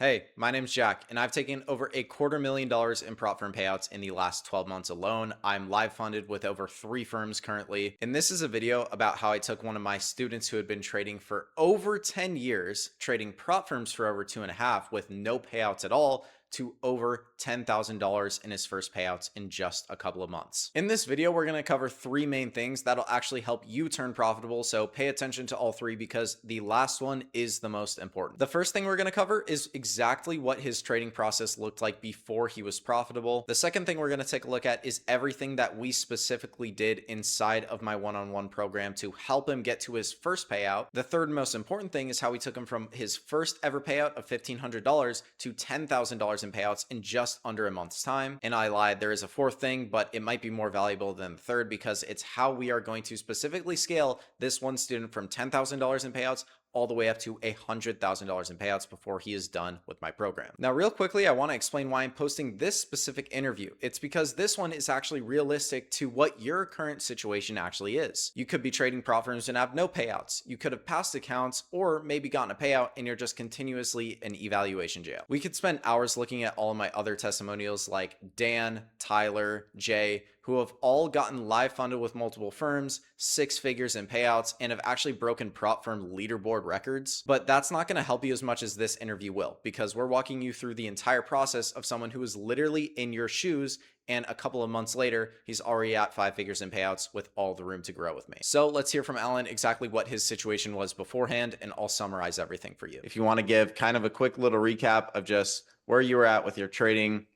Hey, my name's Jack, and I've taken over $250,000 in prop firm payouts in the last 12 months alone. I'm live funded with over 3 firms currently, and this is a video about how I took one of my students who had been trading for over 10 years, trading prop firms for over 2.5 with no payouts at all, to over $10,000 in his first payouts in just a couple of months. In this video, we're going to cover 3 main things that'll actually help you turn profitable, so pay attention to all 3 because the last one is the most important. The first thing we're going to cover is exactly what his trading process looked like before he was profitable. The second thing we're going to take a look at is everything that we specifically did inside of my one-on-one program to help him get to his first payout. The third most important thing is how we took him from his first ever payout of $1,500 to $10,000 in payouts in just under a month's time. And I lied, there is a fourth thing, but it might be more valuable than the third because it's how we are going to specifically scale this one student from $10,000 in payouts all the way up to $100,000 in payouts before he is done with my program. Now, real quickly, I want to explain why I'm posting this specific interview. It's because this one is actually realistic to what your current situation actually is. You could be trading prop firms and have no payouts. You could have passed accounts or maybe gotten a payout and you're just continuously in evaluation jail. We could spend hours looking at all of my other testimonials like Dan, Tyler, Jay, who have all gotten live funded with multiple firms, 6 figures in payouts, and have actually broken prop firm leaderboard records. But that's not going to help you as much as this interview will, because we're walking you through the entire process of someone who is literally in your shoes, and a couple of months later, he's already at 5 figures in payouts with all the room to grow with me. So let's hear from Alan exactly what his situation was beforehand, and I'll summarize everything for you. If you want to give kind of a quick little recap of just where you were at with your trading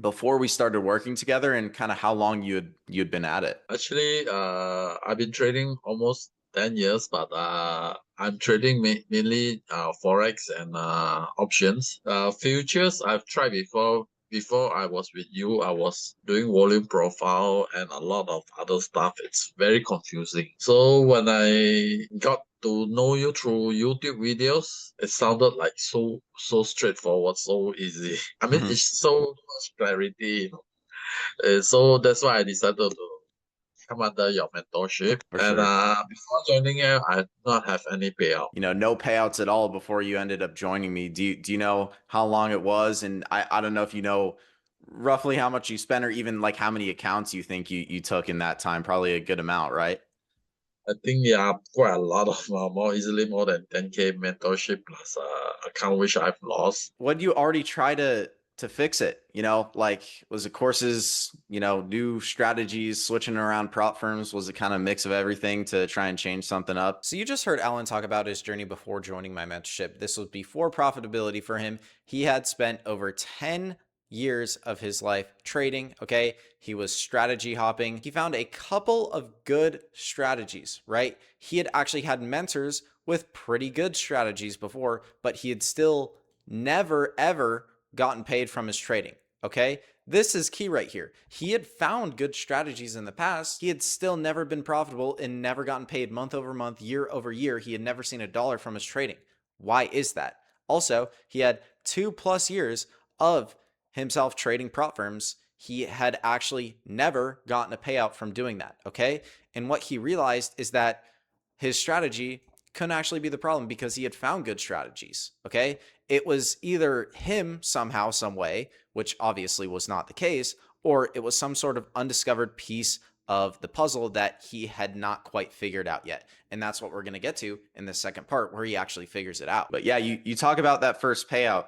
before we started working together and kind of how long you'd been at it. Actually, I've been trading almost 10 years, but I'm trading mainly forex and options. Futures I've tried before. Before I was with you, I was doing volume profile and a lot of other stuff. It's very confusing. So when I got to know you through YouTube videos, it sounded like so straightforward, so easy. I mean, it's so much clarity. So that's why I decided to come under your mentorship. For And sure. before joining it, I did not have any payout. No payouts at all before you ended up joining me. Do you know how long it was? And I don't know if you know roughly how much you spent or even like how many accounts you think you took in that time. Probably a good amount, right? I think yeah, quite a lot of more than 10K mentorship plus account which I've lost. What do you already try to fix it? Like was it courses, new strategies, switching around prop firms? Was it kind of a mix of everything to try and change something up? So you just heard Alan talk about his journey before joining my mentorship. This was before profitability for him. He had spent over 10 years of his life trading. Okay. He was strategy hopping. He found a couple of good strategies, right? He had actually had mentors with pretty good strategies before, but he had still never ever gotten paid from his trading. Okay. This is key right here. He had found good strategies in the past. He had still never been profitable and never gotten paid month over month, year over year. He had never seen $1 from his trading. Why is that? Also, he had 2+ years of himself trading prop firms. He had actually never gotten a payout from doing that. Okay. And what he realized is that his strategy couldn't actually be the problem because he had found good strategies. Okay. It was either him somehow, some way, which obviously was not the case, or it was some sort of undiscovered piece of the puzzle that he had not quite figured out yet. And that's what we're going to get to in the second part where he actually figures it out. But yeah, you talk about that first payout.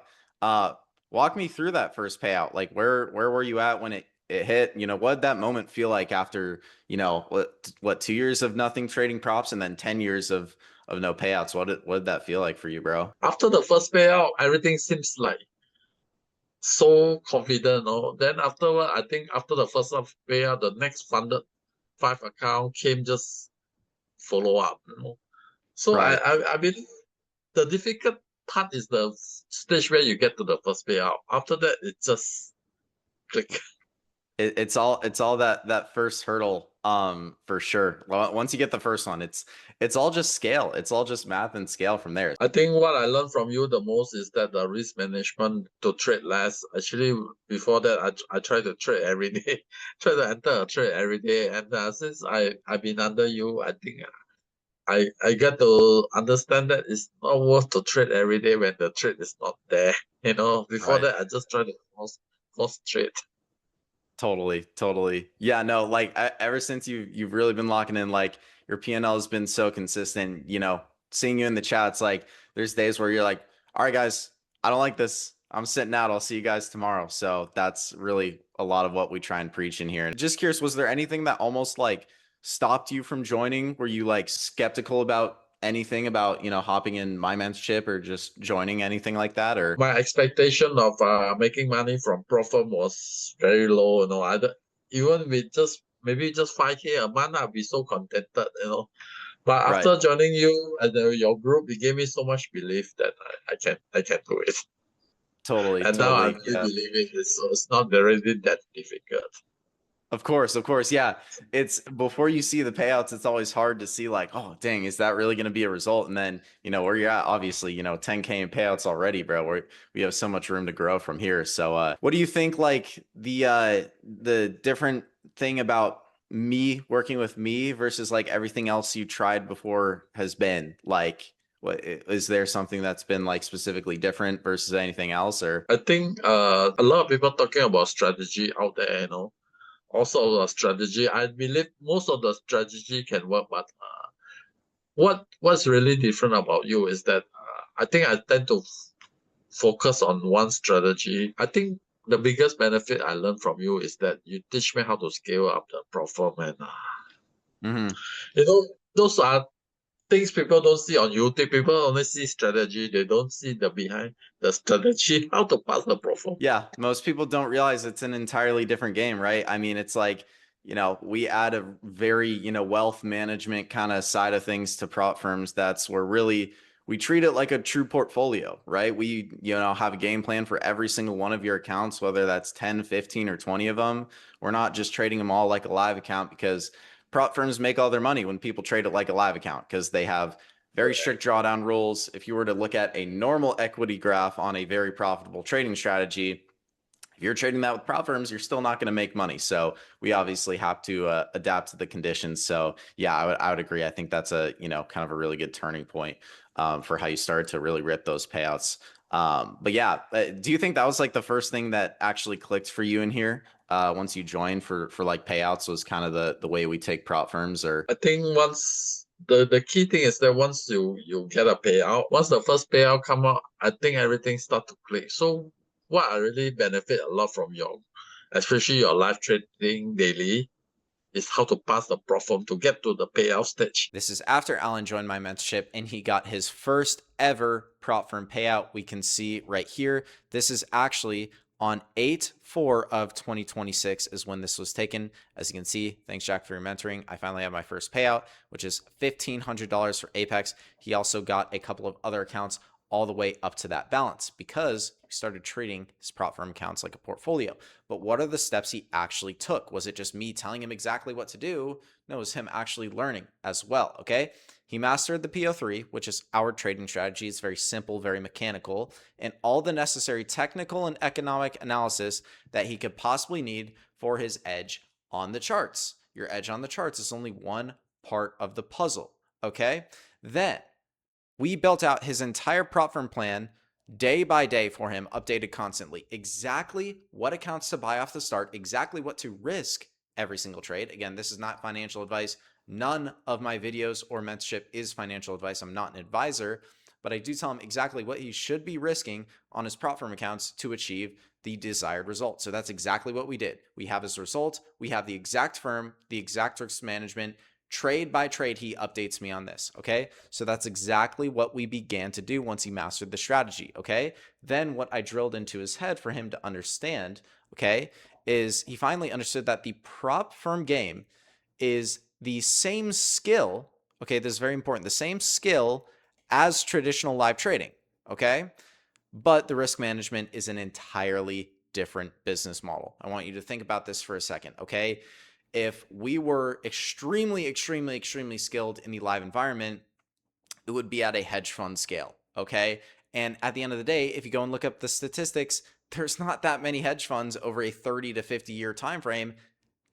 Walk me through that first payout. Like where were you at when it hit? What did that moment feel like after, what 2 years of nothing trading props and then 10 years of no payouts? What did that feel like for you, bro? After the first payout, everything seems like so confident. Then afterward, I think after the first payout, the next funded 5 account came just follow up. So Right. I believe the difficult part is the stage where you get to the first payout. After that, it just click. It's all that first hurdle, for sure. Well, once you get the first one, it's all just scale. It's all just math and scale from there. I think what I learned from you the most is that the risk management to trade less. Actually, before that, I try to trade every day, try to enter a trade every day. And since I've been under you, I think I get to understand that it's not worth to trade every day when the trade is not there. Before Right. that, I just try to force trade. Totally. Yeah, no, like ever since you've really been locking in, like your PNL has been so consistent, seeing you in the chats, like there's days where you're like, all right, guys, I don't like this. I'm sitting out. I'll see you guys tomorrow. So that's really a lot of what we try and preach in here. And just curious, was there anything that almost like stopped you from joining? Were you like skeptical about anything about, hopping in my mentorship or just joining anything like that? Or My expectation of making money from prop firm was very low. Even with just maybe just 5K a month, I'd be so contented. But right, after joining you and your group, it gave me so much belief that I can do it. And now I totally. really Yeah. believe in it, so it's not really that difficult. Of course. Yeah. It's before you see the payouts, it's always hard to see like, oh, dang, is that really going to be a result? And then, where you're at, obviously, 10K in payouts already, bro. We have so much room to grow from here. So, what do you think like the different thing about me working with me versus like everything else you tried before has been like, what is there something that's been like specifically different versus anything else or I think a lot of people talking about strategy out there. Also a strategy. I believe most of the strategy can work, but what's really different about you is that I think I tend to focus on one strategy. I think the biggest benefit I learned from you is that you teach me how to scale up the platform, and Mhm. those are things people don't see on YouTube. People only see strategy. They don't see the behind the strategy, how to pass the platform. Yeah, most people don't realize it's an entirely different game, right? I mean, it's like, we add a very, wealth management kind of side of things to prop firms. That's where really we treat it like a true portfolio, right? We, have a game plan for every single one of your accounts, whether that's 10, 15, or 20 of them. We're not just trading them all like a live account because prop firms make all their money when people trade it like a live account because they have very strict drawdown rules. If you were to look at a normal equity graph on a very profitable trading strategy, if you're trading that with prop firms, you're still not going to make money. So we obviously have to adapt to the conditions. So yeah, I would agree. I think that's a kind of a really good turning point for how you started to really rip those payouts. But yeah, do you think that was like the first thing that actually clicked for you in here once you joined for like payouts was kind of the way we take prop firms or I think once the key thing is that once you get a payout, once the first payout come out, I think everything start to click. So what I really benefit a lot from especially your live trading daily, is how to pass the platform to get to the payout stage. This is after Alan joined my mentorship and he got his first ever prop firm payout. We can see right here. This is actually on 8/4 of 2026 is when this was taken. As you can see, thanks Jack for your mentoring. I finally have my first payout, which is $1,500 for Apex. He also got a couple of other accounts all the way up to that balance because he started treating his prop firm accounts like a portfolio. But what are the steps he actually took? Was it just me telling him exactly what to do? No, it was him actually learning as well. Okay. He mastered the PO3, which is our trading strategy. It's very simple, very mechanical, and all the necessary technical and economic analysis that he could possibly need for his edge on the charts. Your edge on the charts is only one part of the puzzle. Okay. Then we built out his entire prop firm plan day by day for him, updated constantly. Exactly what accounts to buy off the start, exactly what to risk every single trade. Again, this is not financial advice. None of my videos or mentorship is financial advice. I'm not an advisor, but I do tell him exactly what he should be risking on his prop firm accounts to achieve the desired result. So that's exactly what we did. We have his result. We have the exact firm, the exact risk management. Trade by trade, he updates me on this. Okay. So that's exactly what we began to do once he mastered the strategy. Okay. Then what I drilled into his head for him to understand, okay, is he finally understood that the prop firm game is the same skill. Okay. This is very important. The same skill as traditional live trading. Okay. But the risk management is an entirely different business model. I want you to think about this for a second. Okay. If we were extremely skilled in the live environment, it would be at a hedge fund scale. Okay. And at the end of the day, if you go and look up the statistics, there's not that many hedge funds over a 30 to 50 year time frame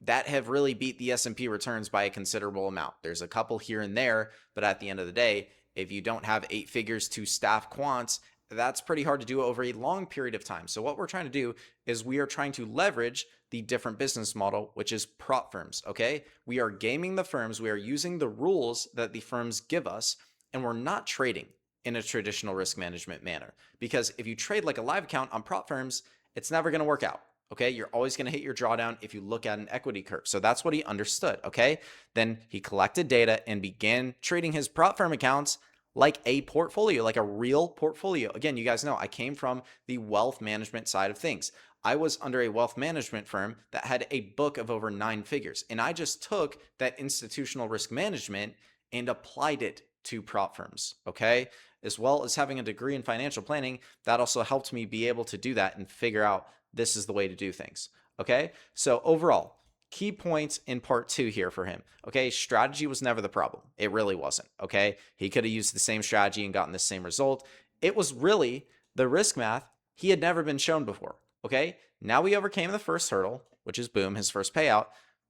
that have really beat the S&P returns by a considerable amount. There's a couple here and there, but at the end of the day, if you don't have 8 figures to staff quants, that's pretty hard to do over a long period of time. So what we're trying to do is we are trying to leverage the different business model, which is prop firms. Okay. We are gaming the firms. We are using the rules that the firms give us, and we're not trading in a traditional risk management manner. Because if you trade like a live account on prop firms, it's never going to work out. Okay. You're always going to hit your drawdown if you look at an equity curve. So that's what he understood. Okay. Then he collected data and began trading his prop firm accounts like a portfolio, like a real portfolio. Again, you guys know I came from the wealth management side of things. I was under a wealth management firm that had a book of over 9 figures. And I just took that institutional risk management and applied it to prop firms. Okay. As well as having a degree in financial planning, that also helped me be able to do that and figure out this is the way to do things. Okay. So overall, key points in part 2 here for him. Okay. Strategy was never the problem. It really wasn't. Okay. He could have used the same strategy and gotten the same result. It was really the risk math he had never been shown before. Okay. Now we overcame the first hurdle, which is boom, his first payout.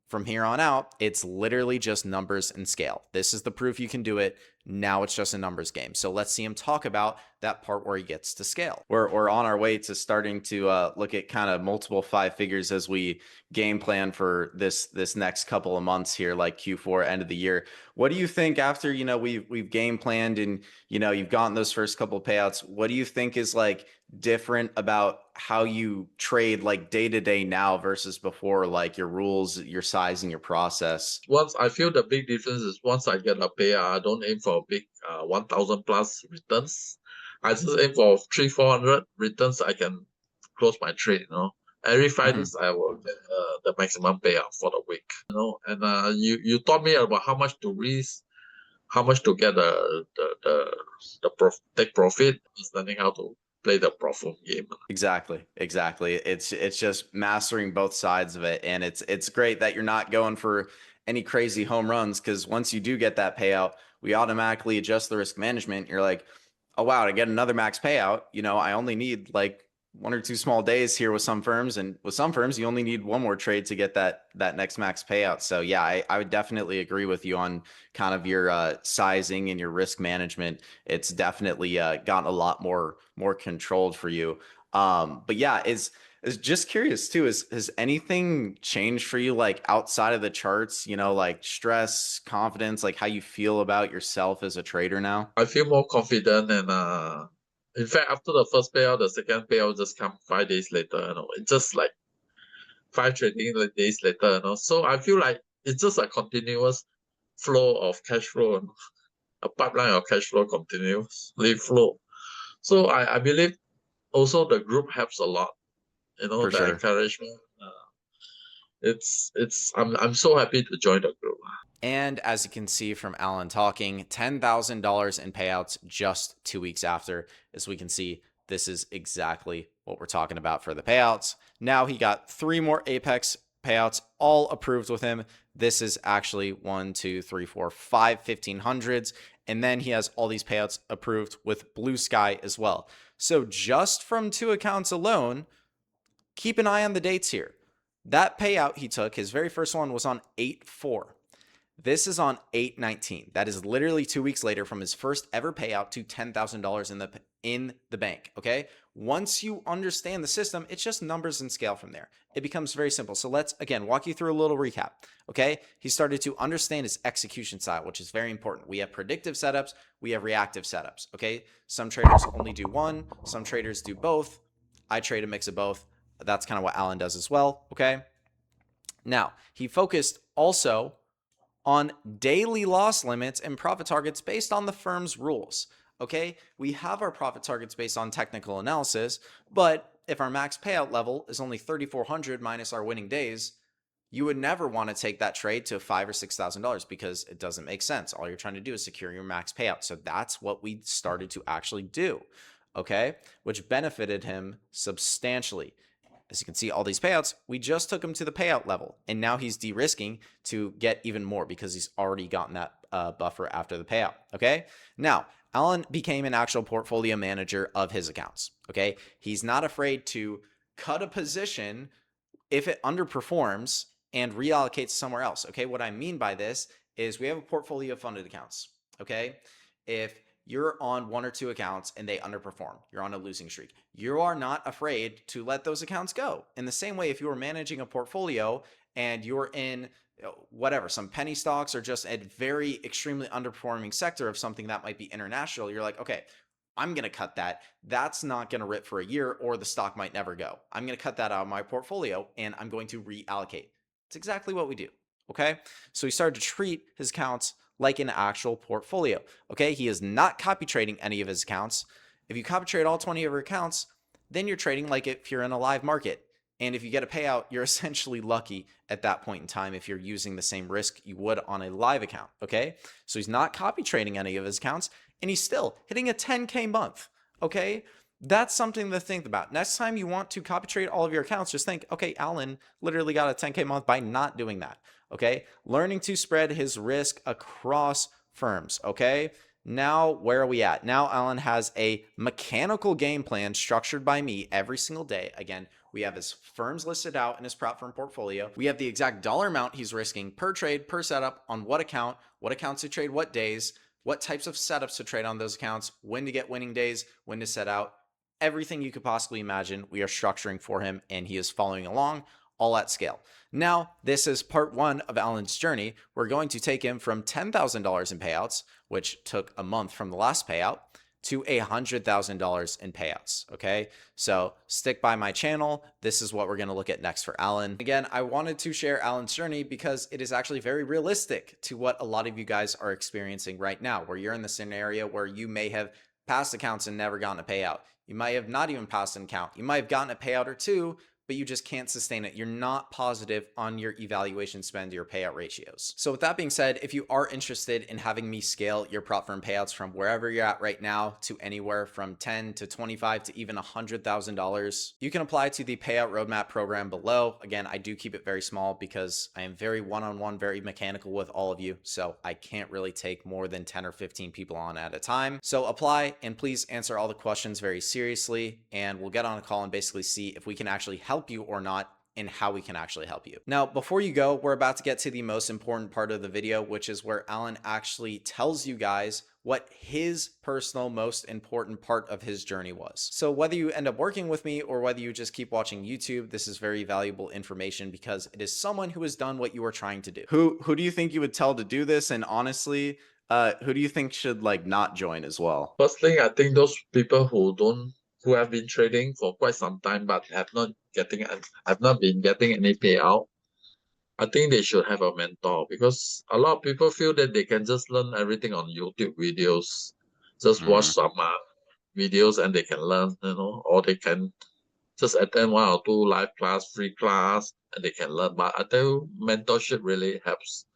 From here on out, it's literally just numbers and scale. This is the proof you can do it. Now it's just a numbers game. So let's see him talk about that part where he gets to scale. We're on our way to starting to look at kind of multiple 5 figures as we game plan for this next couple of months here, like Q4 end of the year. What do you think after we've game planned and you've gotten those first couple of payouts? What do you think is like different about how you trade like day to day now versus before, like your rules, your size, and your process? Once I feel the big difference is once I get a payout, I don't aim for a big 1,000 plus returns. I just aim for 300-400 returns. I can close my trade. Every 5 days I will get the maximum payout for the week. And you taught me about how much to risk, how much to get take profit, just learning how to play the profit game. Exactly. It's just mastering both sides of it, and it's great that you're not going for any crazy home runs, because once you do get that payout, we automatically adjust the risk management. You're like, oh wow, to get another max payout, I only need like 1 or 2 small days here with some firms, and with some firms you only need one more trade to get that next max payout. So yeah, I would definitely agree with you on kind of your sizing and your risk management. It's definitely gotten a lot more controlled for you. But yeah, is just curious too, has anything changed for you, like outside of the charts, like stress, confidence, like how you feel about yourself as a trader now? I feel more confident, and in fact, after the first payout, the second payout just come 5 days later. It's just like 5 trading days later. So I feel like it's just a continuous flow of cash flow. A pipeline of cash flow continuously flow. So I believe also the group helps a lot. For The sure. encouragement. I'm so happy to join the group. And as you can see from Alan talking, $10,000 in payouts just 2 weeks after. As we can see, this is exactly what we're talking about for the payouts. Now he got 3 more Apex payouts, all approved with him. This is actually 1, 2, 3, 4, 5 1500s. And then he has all these payouts approved with Blue Sky as well. So just from 2 accounts alone, keep an eye on the dates here. That payout he took, his very first one, was on 8/4. This is on 8/19. That is literally 2 weeks later from his first ever payout to $10,000 in the bank. Okay. Once you understand the system, it's just numbers and scale from there. It becomes very simple. So let's again walk you through a little recap. Okay. He started to understand his execution style, which is very important. We have predictive setups, we have reactive setups. Okay. Some traders only do one, some traders do both. I trade a mix of both. That's kind of what Alan does as well. Okay. Now, he focused also on daily loss limits and profit targets based on the firm's rules. Okay, we have our profit targets based on technical analysis, but if our max payout level is only 3,400 minus our winning days, you would never want to take that trade to $5,000 or $6,000 because it doesn't make sense. All you're trying to do is secure your max payout. So that's what we started to actually do. Okay, which benefited him substantially. As you can see, all these payouts, we just took him to the payout level, and now he's de-risking to get even more because he's already gotten that buffer after the payout. Okay. Now, Alan became an actual portfolio manager of his accounts. Okay. He's not afraid to cut a position if it underperforms and reallocate somewhere else. Okay. What I mean by this is we have a portfolio of funded accounts. Okay. If you're on one or two accounts and they underperform, you're on a losing streak, you are not afraid to let those accounts go. In the same way, if you were managing a portfolio and you're in whatever, some penny stocks or just a very extremely underperforming sector of something that might be international, you're like, okay, I'm going to cut that. That's not going to rip for a year, or the stock might never go. I'm going to cut that out of my portfolio and I'm going to reallocate. It's exactly what we do. Okay. So he started to treat his accounts like an actual portfolio. Okay. He is not copy trading any of his accounts. If you copy trade all 20 of your accounts, then you're trading like if you're in a live market. And if you get a payout, you're essentially lucky at that point in time if you're using the same risk you would on a live account. Okay. So he's not copy trading any of his accounts and he's still hitting a 10K month. Okay. That's something to think about. Next time you want to copy trade all of your accounts, just think, okay, Alan literally got a 10K month by not doing that. Okay. Learning to spread his risk across firms. Okay. Now, where are we at? Now, Alan has a mechanical game plan structured by me every single day. Again, we have his firms listed out in his prop firm portfolio. We have the exact dollar amount he's risking per trade, per setup, on what account, what accounts to trade, what days, what types of setups to trade on those accounts, when to get winning days, when to set out. Everything you could possibly imagine, we are structuring for him, and he is following along all at scale. Now, this is part one of Alan's journey. We're going to take him from $10,000 in payouts, which took a month from the last payout, to $100,000 in payouts. Okay. So stick by my channel. This is what we're going to look at next for Alan. Again, I wanted to share Alan's journey because it is actually very realistic to what a lot of you guys are experiencing right now, where you're in the scenario where you may have passed accounts and never gotten a payout. You might have not even passed an account. You might have gotten a payout or two, but you just can't sustain it. You're not positive on your evaluation spend to your payout ratios. So with that being said, if you are interested in having me scale your prop firm payouts from wherever you're at right now to anywhere from 10 to 25 to even $100,000, you can apply to the payout roadmap program below. Again, I do keep it very small because I am very one-on-one, very mechanical with all of you. So I can't really take more than 10 or 15 people on at a time. So apply and please answer all the questions very seriously, and we'll get on a call and basically see if we can actually help you or not, and how we can actually help you. Now, before you go, we're about to get to the most important part of the video, which is where Alan actually tells you guys what his personal most important part of his journey was. So whether you end up working with me or whether you just keep watching YouTube, this is very valuable information because it is someone who has done what you are trying to do. Who do you think you would tell to do this? And honestly, who do you think should like not join as well? First thing, I think those people who have been trading for quite some time but have not been getting any payout, I think they should have a mentor, because a lot of people feel that they can just learn everything on YouTube videos, just watch some videos and they can learn, or they can just attend one or two live class, free class, and they can learn. But I tell you, mentorship really helps,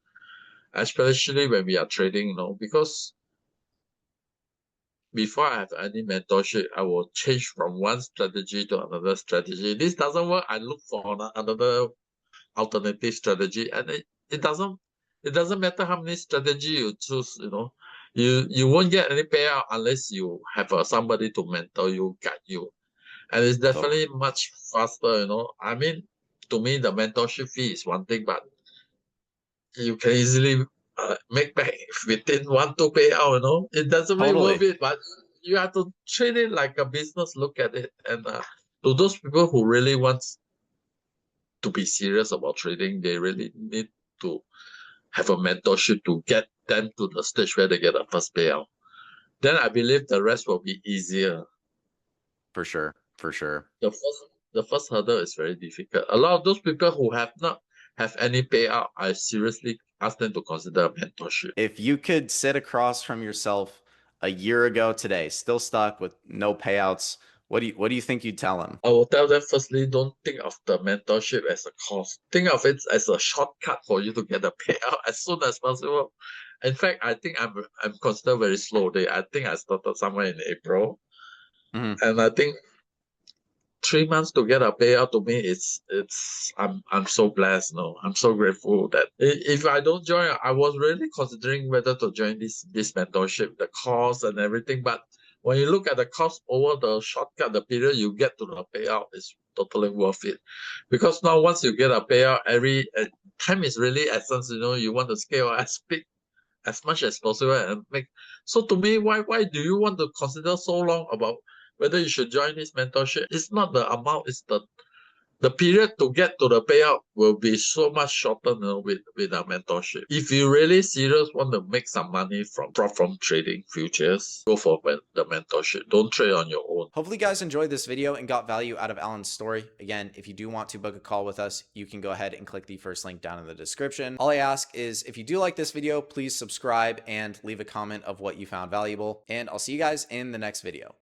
especially when we are trading, because before I have any mentorship, I will change from one strategy to another strategy. This doesn't work, I look for another alternative strategy, and it doesn't matter how many strategy you choose. You won't get any payout unless you have somebody to mentor you, guide you, and it's definitely much faster. I mean, to me, the mentorship fee is one thing, but you can easily make back within 1-2 payout. It doesn't really worth it, but you have to treat it like a business. Look at it, and to those people who really want to be serious about trading, they really need to have a mentorship to get them to the stage where they get a first payout. Then I believe the rest will be easier. For sure. For sure. The first hurdle is very difficult. A lot of those people who have not have any payout, I seriously ask them to consider a mentorship. If you could sit across from yourself a year ago today, still stuck with no payouts, what do you think you'd tell him? I will tell them, firstly, don't think of the mentorship as a cost. Think of it as a shortcut for you to get a payout as soon as possible. In fact, I think I'm considered very slow. I think I started somewhere in April, and I think 3 months to get a payout, to me, I'm so blessed. I'm so grateful that if I don't join, I was really considering whether to join this mentorship, the cost and everything. But when you look at the cost over the shortcut, the period you get to the payout is totally worth it. Because now once you get a payout, every time is really essence. You want to scale as big as much as possible and make. So to me, why do you want to consider so long about whether you should join this mentorship? It's not the amount, it's the period to get to the payout will be so much shorter, with our mentorship. If you really serious want to make some money from trading futures, go for the mentorship. Don't trade on your own. Hopefully you guys enjoyed this video and got value out of Alan's story. Again, if you do want to book a call with us, you can go ahead and click the first link down in the description. All I ask is if you do like this video, please subscribe and leave a comment of what you found valuable, and I'll see you guys in the next video.